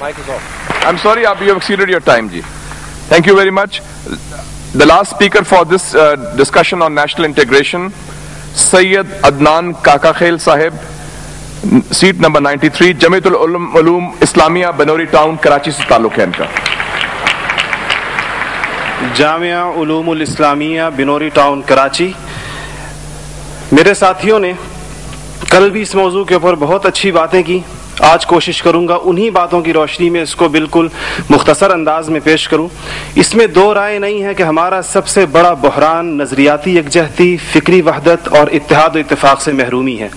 Mic is off. I'm sorry, you have exceeded your time, ji. Thank you very much. The last speaker for this discussion on national integration, Sayyid Adnan Kakakhel Sahib, seat number 93, Jamiatul Ulum Islamia, Banori Town, Karachi se ताल्लुक है इनका. Jamia उलूमुल Islamia Binori town Karachi. मेरे साथियों ने कल भी इस मौजू के ऊपर बहुत अच्छी बातें की. आज कोशिश करूंगा उन्हीं बातों की रोशनी में इसको बिल्कुल मुख्तसर अंदाज में पेश करूं. इसमें दो राय नहीं है कि हमारा सबसे बड़ा बहरान नजरियाती यकजहती, फिक्री वहदत और इत्तेहाद और इत्तेफाक से महरूमी है.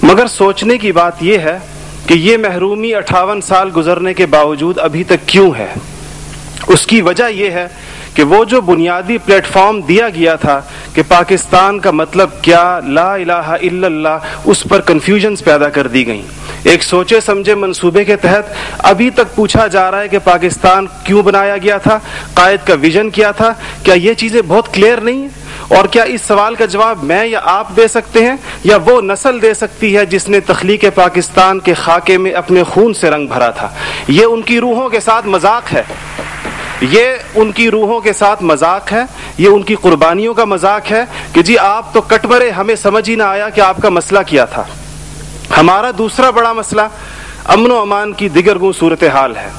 मगर सोचने की बात यह है कि ये महरूमी 58 साल गुजरने के बावजूद अभी तक क्यों है. उसकी वजह यह है कि वो जो बुनियादी प्लेटफॉर्म दिया गया था कि पाकिस्तान का मतलब क्या, ला इलाहा इल्लल्लाह, उस पर कन्फ्यूजन्स पैदा कर दी गई. एक सोचे समझे मंसूबे के तहत अभी तक पूछा जा रहा है कि पाकिस्तान क्यों बनाया गया था, कायद का विजन क्या था. क्या ये चीज़ें बहुत क्लियर नहीं है? और क्या इस सवाल का जवाब मैं या आप दे सकते हैं या वो नस्ल दे सकती है जिसने तख्लीक पाकिस्तान के खाके में अपने खून से रंग भरा था. ये उनकी रूहों के साथ मजाक है, ये उनकी रूहों के साथ मजाक है, ये उनकी कुर्बानियों का मजाक है कि जी आप तो कट मरे, हमें समझ ही ना आया कि आपका मसला क्या था. हमारा दूसरा बड़ा मसला अमन व अमान की दिगरगुं सूरत हाल है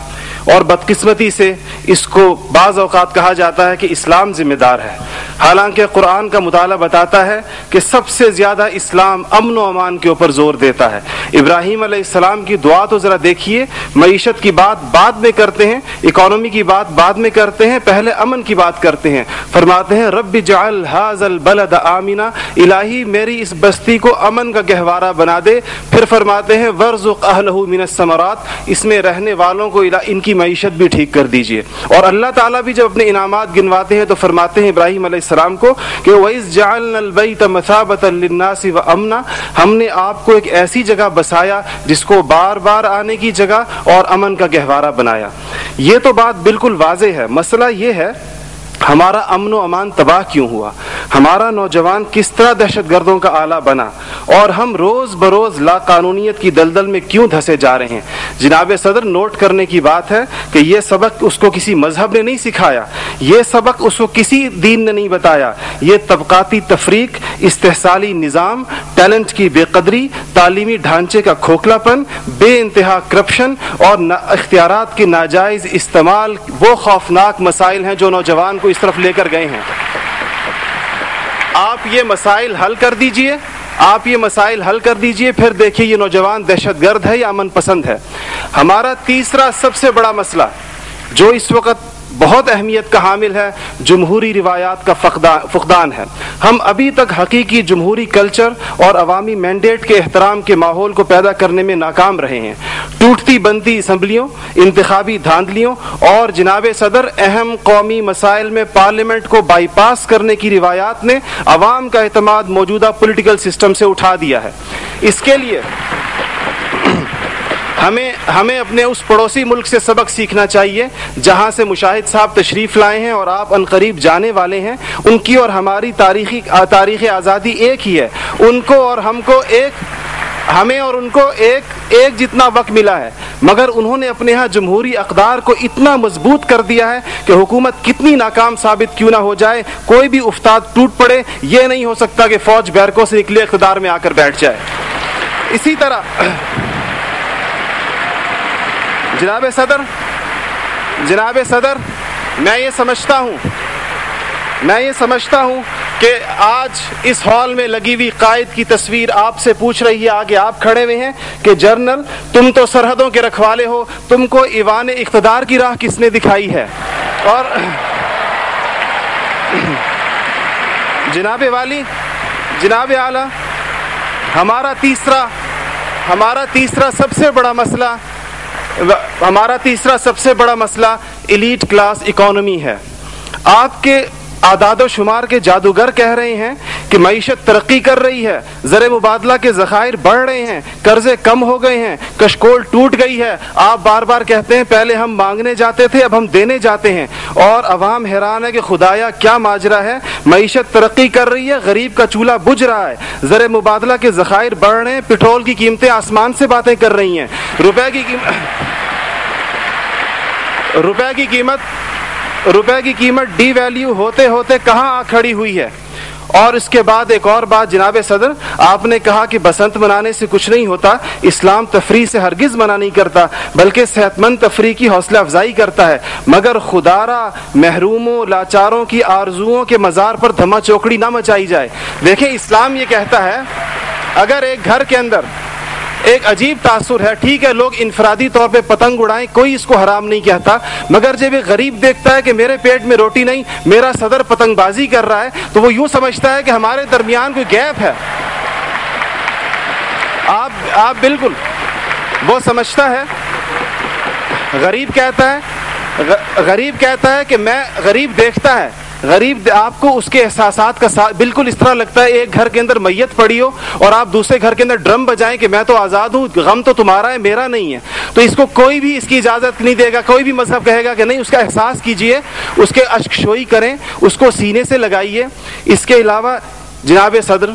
और बदकिस्मती से इसको बाज़ औक़ात कहा जाता है कि इस्लाम जिम्मेदार है. हालांकि कुरान का मुताला बताता है कि सबसे ज़्यादा इस्लाम अमन व अमान के ऊपर जोर देता है. इब्राहीम अलैहिस्सलाम की दुआ तो ज़रा देखिए. मईशत की बात बाद में करते हैं, इकॉनमी की बात बाद में करते हैं, पहले अमन की बात करते हैं. फरमाते हैं रब्बि जअल हाज़ल बलद आमिना, इलाही मेरी इस बस्ती को अमन का गहवारा बना दे. फिर फरमाते हैं वर्ज़ुक़ अहलहु मिनस समरात, इसमें रहने वालों को इनकी मईशत भी ठीक कर दीजिए. और अल्लाह ताला भी जब अपने इनामात गिनवाते हैं तो फरमाते हैं इब्राहीम अलैहिस्सलाम को कि वइज़ जअलनल बैत मसाबतन लिन्नासि व अमना, हमने आपको एक ऐसी जगह बसाया जिसको बार बार आने की जगह और अमन का गहवारा बनाया. ये तो बात बिल्कुल वाज़े है. मसला ये है हमारा अमन व अमान तबाह क्यों हुआ, हमारा नौजवान किस तरह दहशतगर्दों का आला बना और हम रोज़ बरोज़ लाकानूनियत की दलदल में क्यों धंसे जा रहे हैं. जनाब सदर, नोट करने की बात है कि ये सबक उसको किसी मजहब ने नहीं सिखाया, ये सबक उसको किसी दीन ने नहीं बताया. ये तबकाती तफरीक, इस्तेहसाली निज़ाम, टैलेंट की बेकदरी, तालीमी ढांचे का खोखलापन, बेइंतहा करप्शन और इख्तियारात के नाजायज़ इस्तेमाल वो खौफनाक मसाइल हैं जो नौजवान को इस तरफ लेकर गए हैं. आप ये मसाइल हल कर दीजिए, आप ये मसाइल हल कर दीजिए, फिर देखिए ये नौजवान दहशतगर्द है या अमन पसंद है. हमारा तीसरा सबसे बड़ा मसला जो इस वक्त बहुत अहमियत का हामिल है, जमहूरी रिवायात का फुकदान है. हम अभी तक हकीकी जमहूरी कल्चर और अवामी मैंडेट के एहतराम के माहौल को पैदा करने में नाकाम रहे हैं. टूटती बनती असम्बलियों, इंतखाबी धांधलियों और जनाब सदर अहम कौमी मसाइल में पार्लियामेंट को बाईपास करने की रिवायात ने अवाम का एतमाद मौजूदा पॉलिटिकल सिस्टम से उठा दिया है. इसके लिए हमें अपने उस पड़ोसी मुल्क से सबक सीखना चाहिए जहां से मुशाहिद साहब तशरीफ लाए हैं और आप अनकरीब जाने वाले हैं. उनकी और हमारी तारीख आज़ादी एक ही है. उनको और हमको हमें और उनको एक जितना वक्त मिला है, मगर उन्होंने अपने यहाँ जमहूरी अक़दार को इतना मजबूत कर दिया है कि हुकूमत कितनी नाकाम साबित क्यों ना हो जाए, कोई भी उफ्ताद टूट पड़े, ये नहीं हो सकता कि फौज बैरकों से निकले इक़्तिदार में आकर बैठ जाए. इसी तरह जनाब सदर, मैं ये समझता हूँ कि आज इस हॉल में लगी हुई कायद की तस्वीर आपसे पूछ रही है, आगे आप खड़े हुए हैं कि जनरल तुम तो सरहदों के रखवाले हो, तुमको ईवान इख्तिदार की राह किसने दिखाई है. और जनाब वाली, जनाब आला, हमारा तीसरा सबसे बड़ा मसला एलीट क्लास इकोनॉमी है. आपके आदादो शुमार के जादूगर कह रहे हैं कि मईशत तरक्की कर रही है, ज़र मुबादला के ज़खायर बढ़ रहे हैं, कर्जे कम हो गए हैं, कशकोल टूट गई है. आप बार बार कहते हैं पहले हम मांगने जाते थे, अब हम देने जाते हैं. और अवाम हैरान है कि खुदाया क्या माजरा है. मईशत तरक्की कर रही है, गरीब का चूल्हा बुझ रहा है, ज़र मुबादला के ज़खायर बढ़ रहे हैं, पेट्रोल की कीमतें आसमान से बातें कर रही हैं, रुपए की روپے کی قیمت ڈی ویلیو ہوتے ہوتے کہاں آ کھڑی ہوئی ہے. اور اس کے بعد ایک اور بات جناب صدر, آپ نے کہا کہ بسنت منانے سے کچھ نہیں ہوتا. اسلام تفریح سے ہرگز منع نہیں کرتا, بلکہ صحت مند تفریح کی حوصلہ افزائی کرتا ہے, مگر خدارا محروموں لاچاروں کی آرزوؤں کے مزار پر دھما چوکڑی نہ مچائی جائے. دیکھیں اسلام یہ کہتا ہے اگر ایک گھر کے اندر ایک عجیب تاثر ہے, ٹھیک ہے لوگ انفرادی طور پہ پتنگ اڑائیں, کوئی اس کو حرام نہیں کہتا, مگر جب ایک غریب دیکھتا ہے کہ میرے پیٹ میں روٹی نہیں, میرا صدر پتنگ بازی کر رہا ہے, تو وہ یوں سمجھتا ہے کہ ہمارے درمیان کوئی گیپ ہے. آپ بالکل وہ سمجھتا ہے, غریب کہتا ہے کہ میں, غریب دیکھتا ہے, غریب آپ کو اس کے احساسات کا بالکل اس طرح لگتا ہے ایک گھر کے اندر میت پڑی ہو اور آپ دوسرے گھر کے اندر ڈرم بجائیں کہ میں تو آزاد ہوں, غم تو تمہارا ہے میرا نہیں ہے. تو اس کو کوئی بھی اس کی اجازت نہیں دے گا, کوئی بھی مذہب کہے گا کہ نہیں, اس کا احساس کیجئے, اس کے اشک شوئی کریں, اس کو سینے سے لگائیے. اس کے علاوہ جناب صدر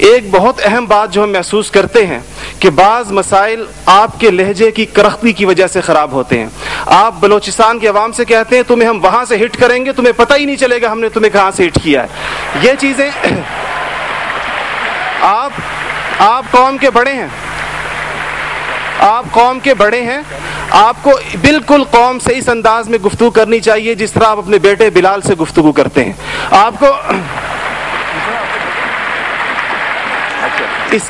ایک بہت اہم بات جو ہم محسوس کرتے ہیں کہ بعض مسائل آپ کے لہجے کی کرختی کی وجہ سے خراب ہوتے ہیں. آپ بلوچستان کے عوام سے کہتے ہیں تمہیں ہم وہاں سے ہٹ کریں گے, تمہیں پتہ ہی نہیں چلے گا ہم نے تمہیں کہاں سے ہٹ کیا ہے. یہ چیزیں آپ قوم کے بڑے ہیں, آپ کو بالکل قوم سے اس انداز میں گفتگو کرنی چاہیے جس طرح آپ اپنے بیٹے بلال سے گفتگو کرتے ہیں. آپ کو اس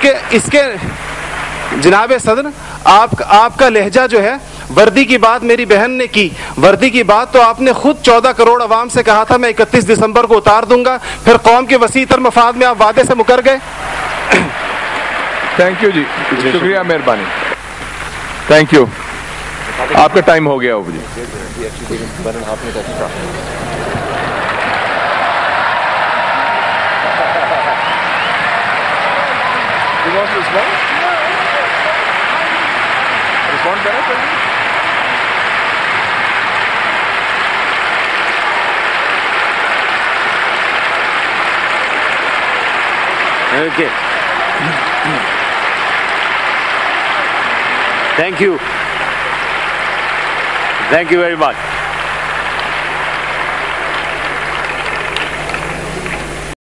کے جناب صدر آپ کا لہجہ جو ہے, وردی کی بات میری بہن نے کی, وردی کی بات تو آپ نے خود 14 کروڑ عوام سے کہا تھا میں 31 دسمبر کو اتار دوں گا, پھر قوم کے وسیع تر مفاد میں آپ وعدے سے مکر گئے. تھینک یو جی, شکریہ, مہربانی, تھینک یو. آپ کا ٹائم ہو گیا ہو جی. Okay. Thank you very much.